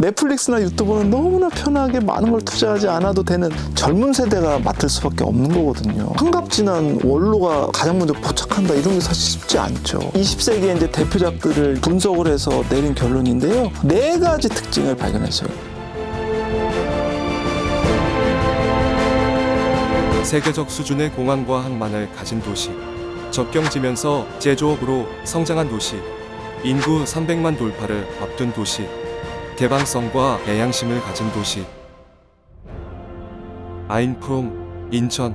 넷플릭스나 유튜브는 너무나 편하게 많은 걸 투자하지 않아도 되는 젊은 세대가 맡을 수밖에 없는 거거든요. 환갑지난 원로가 가장 먼저 포착한다 이런 게 사실 쉽지 않죠. 20세기의 이제 대표작들을 분석을 해서 내린 결론인데요. 4가지 특징을 발견했어요. 세계적 수준의 공항과 항만을 가진 도시, 접경지면서 제조업으로 성장한 도시, 인구 300만 돌파를 앞둔 도시, 개방성과 애양심을 가진 도시. 아인프롬, 인천.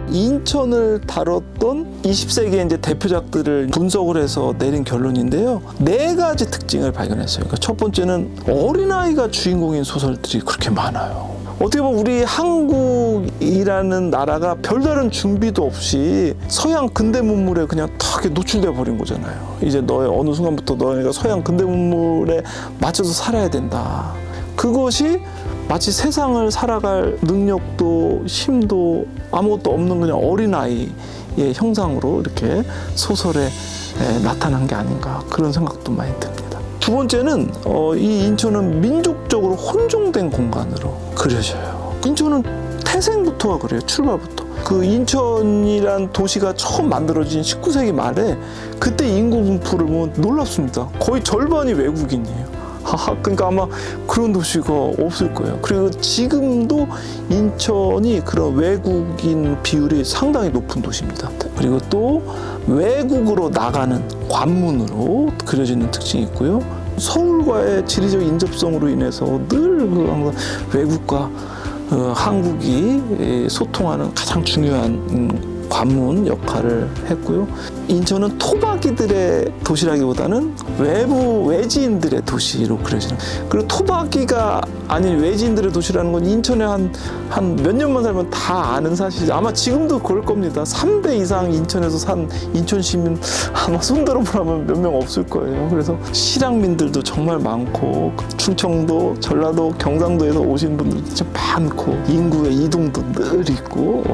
인천을 다뤘던 20세기의 이제 대표작들을 분석을 해서 내린 결론인데요. 4가지 특징을 발견했어요. 그러니까 첫 번째는 어린아이가 주인공인 소설들이 그렇게 많아요. 어떻게 보면 우리 한국이라는 나라가 별다른 준비도 없이 서양 근대 문물에 그냥 탁 노출돼 버린 거잖아요. 이제 너의 어느 순간부터 너희가 서양 근대 문물에 맞춰서 살아야 된다. 그것이 마치 세상을 살아갈 능력도 힘도 아무것도 없는 그냥 어린아이의 형상으로 이렇게 소설에 나타난 게 아닌가 그런 생각도 많이 듭니다. 두 번째는 이 인천은 민족적으로 혼종된 공간으로 그려져요. 인천은 태생부터가 그래요. 출발부터. 그 인천이란 도시가 처음 만들어진 19세기 말에 그때 인구 분포를 보면 놀랍습니다. 거의 절반이 외국인이에요. 그러니까 아마 그런 도시가 없을 거예요. 그리고 지금도 인천이 그런 외국인 비율이 상당히 높은 도시입니다. 그리고 또 외국으로 나가는 관문으로 그려지는 특징이 있고요. 서울과의 지리적 인접성으로 인해서 늘 항상 외국과 한국이 소통하는 가장 중요한 관문 역할을 했고요. 인천은 토박이들의 도시라기보다는 외지인들의 도시로 그려지는. 그리고 토박이가 아닌 외지인들의 도시라는 건 인천에 한 몇 년만 살면 다 아는 사실이죠. 아마 지금도 그럴 겁니다. 3대 이상 인천에서 산 인천 시민 아마 손 들어보라면 몇 명 없을 거예요. 그래서 실향민들도 정말 많고 충청도, 전라도, 경상도에서 오신 분들도 진짜 많고 인구의 이동도 늘 있고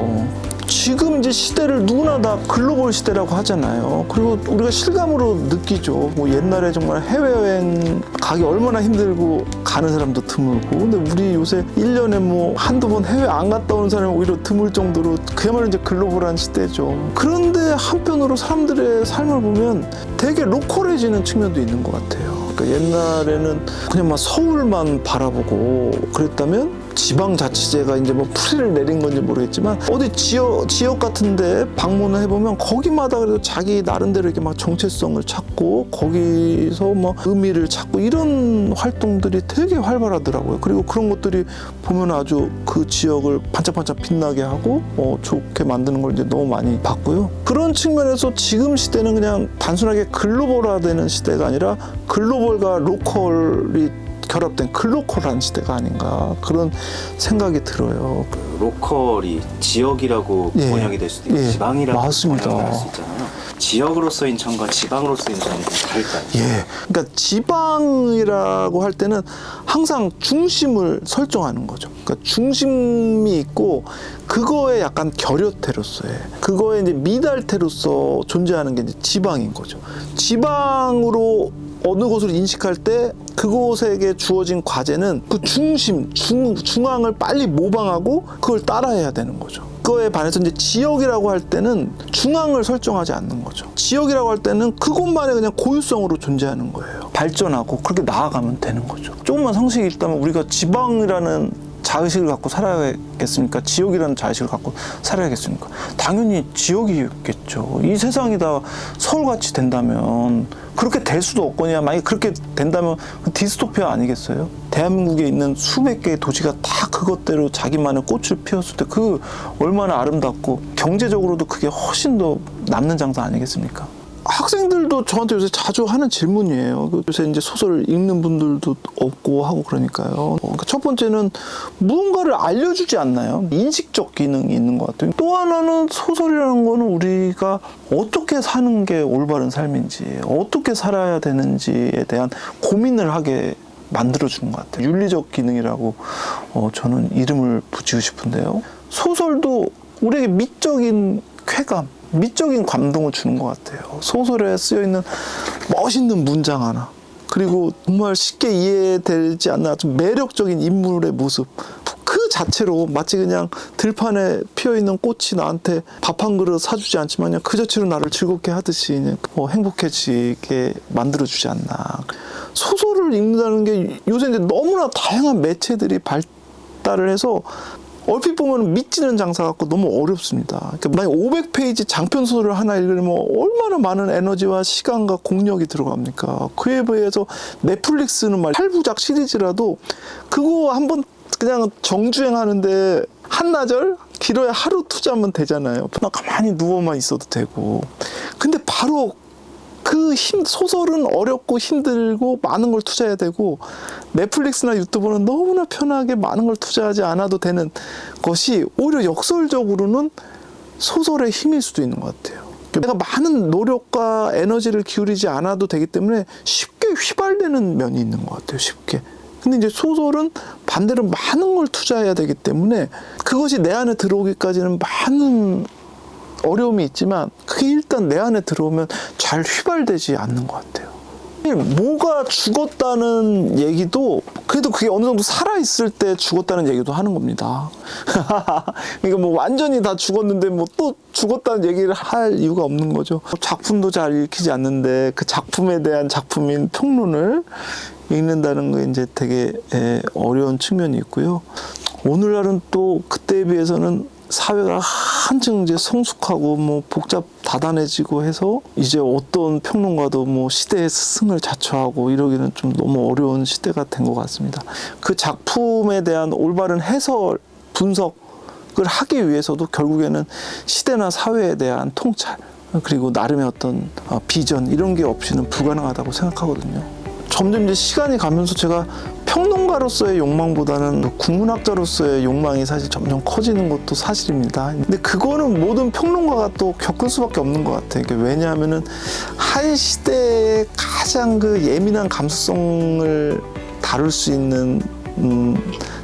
지금 이제 시대를 누구나 다 글로벌 시대라고 하잖아요. 그리고 우리가 실감으로 느끼죠. 뭐 옛날에 정말 해외여행 가기 얼마나 힘들고 가는 사람도 드물고, 근데 우리 요새 1년에 뭐 한두 번 해외 안 갔다 오는 사람이 오히려 드물 정도로 그야말로 이제 글로벌한 시대죠. 그런데 한편으로 사람들의 삶을 보면 되게 로컬해지는 측면도 있는 것 같아요. 그러니까 옛날에는 그냥 막 서울만 바라보고 그랬다면 지방자치제가 이제 뭐 풀이를 내린 건지 모르겠지만 어디 지역 같은데 방문을 해보면 거기마다 그래도 자기 나름대로 이렇게 막 정체성을 찾고 거기서 뭐 의미를 찾고 이런 활동들이 되게 활발하더라고요. 그리고 그런 것들이 보면 아주 그 지역을 반짝반짝 빛나게 하고 좋게 만드는 걸 이제 너무 많이 봤고요. 그런 측면에서 지금 시대는 그냥 단순하게 글로벌화되는 시대가 아니라 글로벌과 로컬이 결합된 글로컬한 시대가 아닌가 그런 생각이 들어요. 로컬이 지역이라고 번역이 될 수도 있고 지방이라고 맞습니다. 번역이 될 수 있잖아요. 지역으로서 인천과 지방으로서 인천이 좀 다를까요? 그러니까 지방이라고 할 때는 항상 중심을 설정하는 거죠. 그러니까 중심이 있고 그거에 약간 결여태로서의 그거에 이제 미달태로서 존재하는 게 이제 지방인 거죠. 지방으로 어느 곳을 인식할 때 그곳에게 주어진 과제는 그 중앙을 빨리 모방하고 그걸 따라해야 되는 거죠. 그거에 반해서 이제 지역이라고 할 때는 중앙을 설정하지 않는 거죠. 지역이라고 할 때는 그곳만의 그냥 고유성으로 존재하는 거예요. 발전하고 그렇게 나아가면 되는 거죠. 조금만 상식이 있다면 우리가 지방이라는 자의식을 갖고 살아야겠습니까? 지역이라는 자의식을 갖고 살아야겠습니까? 당연히 지역이겠죠. 이 세상이 다 서울같이 된다면 그렇게 될 수도 없거냐. 만약에 그렇게 된다면 디스토피아 아니겠어요? 대한민국에 있는 수백 개의 도시가 다 그것대로 자기만의 꽃을 피웠을 때 그 얼마나 아름답고 경제적으로도 그게 훨씬 더 남는 장사 아니겠습니까? 학생들도 저한테 요새 자주 하는 질문이에요. 요새 이제 소설을 읽는 분들도 없고 하고 그러니까요. 그러니까 첫 번째는 무언가를 알려주지 않나요? 인식적 기능이 있는 것 같아요. 또 하나는 소설이라는 거는 우리가 어떻게 사는 게 올바른 삶인지, 어떻게 살아야 되는지에 대한 고민을 하게 만들어주는 것 같아요. 윤리적 기능이라고 저는 이름을 붙이고 싶은데요. 소설도 우리에게 미적인 쾌감, 미적인 감동을 주는 것 같아요. 소설에 쓰여 있는 멋있는 문장 하나, 그리고 정말 쉽게 이해되지 않나 좀 매력적인 인물의 모습, 그 자체로 마치 그냥 들판에 피어있는 꽃이 나한테 밥 한 그릇 사주지 않지만 그냥 그 자체로 나를 즐겁게 하듯이 그냥 행복해지게 만들어주지 않나. 소설을 읽는다는 게 요새 이제 너무나 다양한 매체들이 발달을 해서 얼핏 보면 믿지는 장사 같고 너무 어렵습니다. 그러니까 만약 500페이지 장편 소설을 하나 읽으려면 얼마나 많은 에너지와 시간과 공력이 들어갑니까? 그에 비해서 넷플릭스는 8부작 시리즈라도 그거 한번 그냥 정주행하는데 한나절? 길어야 하루 투자하면 되잖아요. 그냥 가만히 누워만 있어도 되고. 근데 바로 그 소설은 어렵고 힘들고 많은 걸 투자해야 되고, 넷플릭스나 유튜브는 너무나 편하게 많은 걸 투자하지 않아도 되는 것이 오히려 역설적으로는 소설의 힘일 수도 있는 것 같아요. 내가 많은 노력과 에너지를 기울이지 않아도 되기 때문에 쉽게 휘발되는 면이 있는 것 같아요. 쉽게. 근데 이제 소설은 반대로 많은 걸 투자해야 되기 때문에 그것이 내 안에 들어오기까지는 많은 어려움이 있지만 그게 일단 내 안에 들어오면 잘 휘발되지 않는 것 같아요. 뭐가 죽었다는 얘기도 그래도 그게 어느 정도 살아있을 때 죽었다는 얘기도 하는 겁니다. 그러니까 뭐 완전히 다 죽었는데 뭐 또 죽었다는 얘기를 할 이유가 없는 거죠. 작품도 잘 읽히지 않는데 그 작품에 대한 작품인 평론을 읽는다는 게 이제 되게 어려운 측면이 있고요. 오늘날은 또 그때에 비해서는 사회가 한층 이제 성숙하고 뭐 다단해지고 해서 이제 어떤 평론가도 뭐 시대의 스승을 자처하고 이러기는 좀 너무 어려운 시대가 된 것 같습니다. 그 작품에 대한 올바른 해설, 분석을 하기 위해서도 결국에는 시대나 사회에 대한 통찰, 그리고 나름의 어떤 비전 이런 게 없이는 불가능하다고 생각하거든요. 점점 이제 시간이 가면서 제가 평론가로서의 욕망보다는 국문학자로서의 욕망이 사실 점점 커지는 것도 사실입니다. 근데 그거는 모든 평론가가 또 겪을 수밖에 없는 것 같아요. 왜냐하면은 한 시대의 가장 그 예민한 감수성을 다룰 수 있는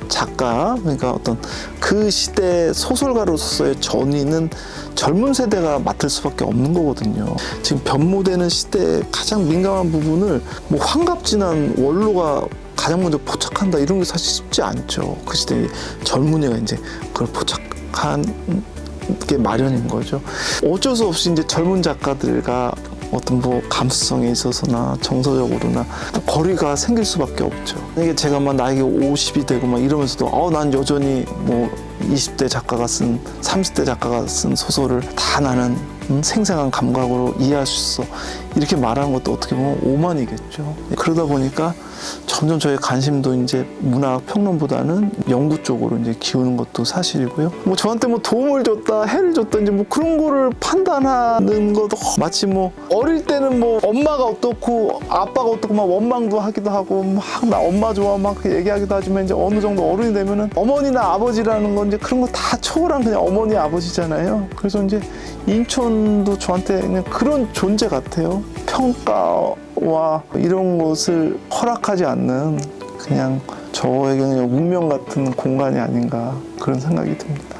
작가, 그러니까 어떤 그 시대 소설가로서의 전위는 젊은 세대가 맡을 수밖에 없는 거거든요. 지금 변모되는 시대의 가장 민감한 부분을 뭐 환갑지난 원로가 가장 먼저 포착한다 이런 게 사실 쉽지 않죠. 그 시대에 젊은이가 이제 그걸 포착한 게 마련인 거죠. 어쩔 수 없이 이제 젊은 작가들과 어떤 뭐 감수성에 있어서나 정서적으로나 거리가 생길 수밖에 없죠. 이게 제가 막 나이가 50이 되고 막 이러면서도 난 여전히 뭐 20대 작가가 쓴 30대 작가가 쓴 소설을 다 나는 생생한 감각으로 이해할 수 있어 이렇게 말하는 것도 어떻게 보면 오만이겠죠. 그러다 보니까 점점 저의 관심도 이제 문학 평론보다는 연구 쪽으로 이제 기우는 것도 사실이고요. 뭐 저한테 뭐 도움을 줬다, 해를 줬다 이제 뭐 그런 거를 판단하는 것도 마치 뭐 어릴 때는 뭐 엄마가 어떻고 아빠가 어떻고 막 원망도 하기도 하고 막 나 엄마 좋아 막 얘기하기도 하지만 이제 어느 정도 어른이 되면은 어머니나 아버지라는 건 이제 그런 거 다 초월한 그냥 어머니 아버지잖아요. 그래서 이제 인천도 저한테 그냥 그런 존재 같아요. 평가와 이런 것을 허락하지 않는 그냥 저에게는 운명 같은 공간이 아닌가 그런 생각이 듭니다.